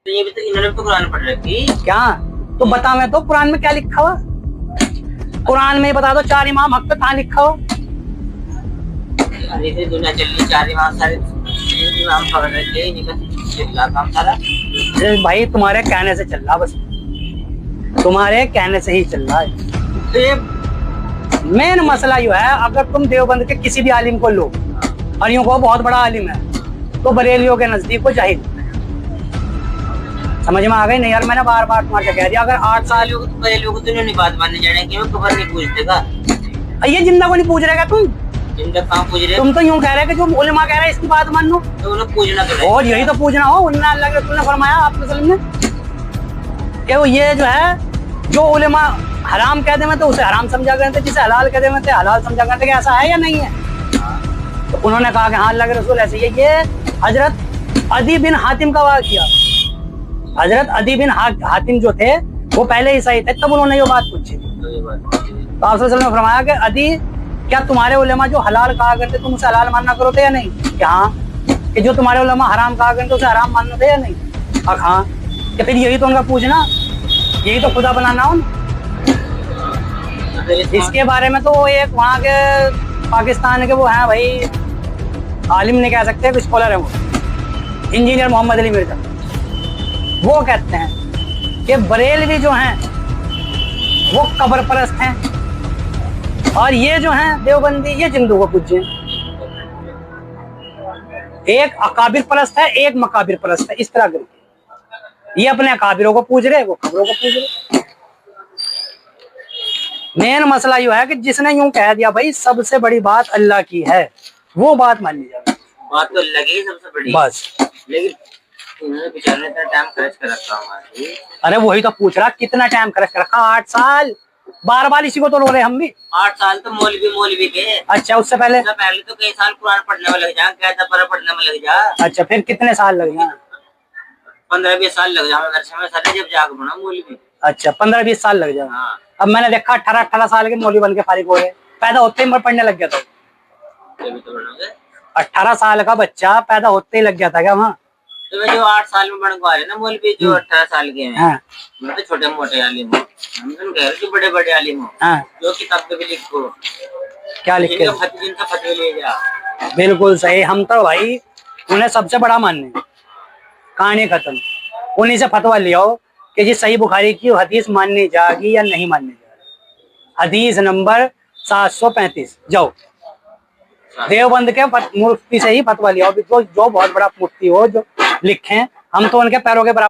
तो ये भी तो इन्होंने तो कुरान पढ़ रखी क्या? तो बता, मैं तो कुरान में क्या लिखा हुआ? कुरान में बता दो 4 इमाम हक पे कहाँ लिखा हुआ? अरे दुनिया चल रही 4 इमाम सारे इमाम पढ़ रखे, इनका काम सारा भाई तुम्हारे कहने से चल रहा, बस तुम्हारे कहने से ही चल रहा है। तो ये मेन मसला यो है, अगर तुम देवबंद के किसी भी आलिम को लो और यूं को बहुत बड़ा आलिम है, तो बरेलियों के नजदीक को जाहिल। समझ में आ गई नहीं यार? मैंने बार बार तुम्हारे कह दिया, अगर 8 साल लोग तो नहीं बात मानने जाने की, मैं खबर नहीं पूछते का। ये जिंदा को नहीं पूछ रहेगा तुम? जिंदा कहाँ पूछ रहे? तुम तो यूं कह रहे कि जो उलमा कह रहा है इसकी बात मान लो, तो उन्हें पूछना और यही तो पूछना हो। उन्होंने अल्लाह के रसूल ने फरमाया आपके वसल्लम ने कि वो ये जो है, जो उलमा हराम कह दे तो उसे हराम समझा करते, जिसे हलाल कह दे हलाल समझा करते, कि ऐसा है या नहीं है? तो उन्होंने कहा कि हाँ अल्लाह के रसूल ऐसे ही है। ये हजरत अदी बिन हातिम का वाक़या। हजरत अदी बिन हातिम जो थे वो पहले ईसाई थे, तब उन्होंने ये बात पूछी। तो आप ने फरमाया कि अदी, क्या तुम्हारे उलेमा जो हलाल कहा करते तुम उसे हलाल मानना करो थे या नहीं? कि हाँ। कि जो तुम्हारे उलेमा हराम कहा करते उसे हराम मानना थे या नहीं? हाँ। कि फिर यही तो उनका पूछना, यही तो खुदा बनाना हो। इसके बारे में तो एक वहाँ के पाकिस्तान के वो हैं भाई, आलिम नहीं कह सकते, स्कॉलर है वो, इंजीनियर मोहम्मद अली मिर्जा। वो कहते हैं कि बरेलवी जो हैं वो कब्र परस्त हैं, और ये जो हैं देवबंदी ये जिंदू को पूज्य। एक अकाबिर परस्त है, एक मकाबिर परस्त है, इस तरह करके ये अपने अकाबिरों को पूज रहे, वो कब्रों को पूज रहे। मेन मसला यू है कि जिसने यूं कह दिया भाई सबसे बड़ी बात अल्लाह की है, वो बात मान ली जाए। बात तो अल्लाह की सबसे बड़ी, बस। लेकिन उन्होंने बेचारे ने इतना टाइम खर्च कर रखा हमारे। अरे वही तो पूछ रहा, कितना टाइम खर्च कर रखा? 8 साल। बार बार इसी को तो रो रहे हम भी। 8 साल तो मौलवी के। अच्छा, उससे पहले तो कई साल कुरान पढ़ने में लग जा, कैसा पर पढ़ने में लग जा। अच्छा, फिर कितने साल लग जाए? 15-20 साल लग जा मदरसे में सारे, जब जाकर बना मौलवी। अच्छा, 15-20 साल लग जाए। हाँ। अब मैंने देखा 18 साल के मौलवी बन के फारिग हो रहे, पैदा होते ही पढ़ने लग गया था। तो 18 साल का बच्चा पैदा होते ही लग गया था क्या वहाँ? तो जो 8 साल में बन रहे ना मौलवी, जो 18 साल के हैं। हाँ। मैं तो छोटे मोटे आलिम हूँ, हम तो कह रहे जो बड़े बड़े आलिम हो। हाँ। जो किताब भी लिखो, क्या लिख के? जिनका फतवे ले जा। बिल्कुल सही। हम तो भाई उन्हें सबसे बड़ा मानने, कहानी खत्म। उन्हीं से फतवा लिया हो कि जी सही बुखारी की हदीस माननी जाएगी या नहीं माननी जाएगी। हदीस नंबर 735 जाओ देवबंद के मुफ्ती से ही फतवा लिया हो, जो बहुत बड़ा मुफ्ती हो, जो लिखे, हम तो उनके पैरों के बराबर।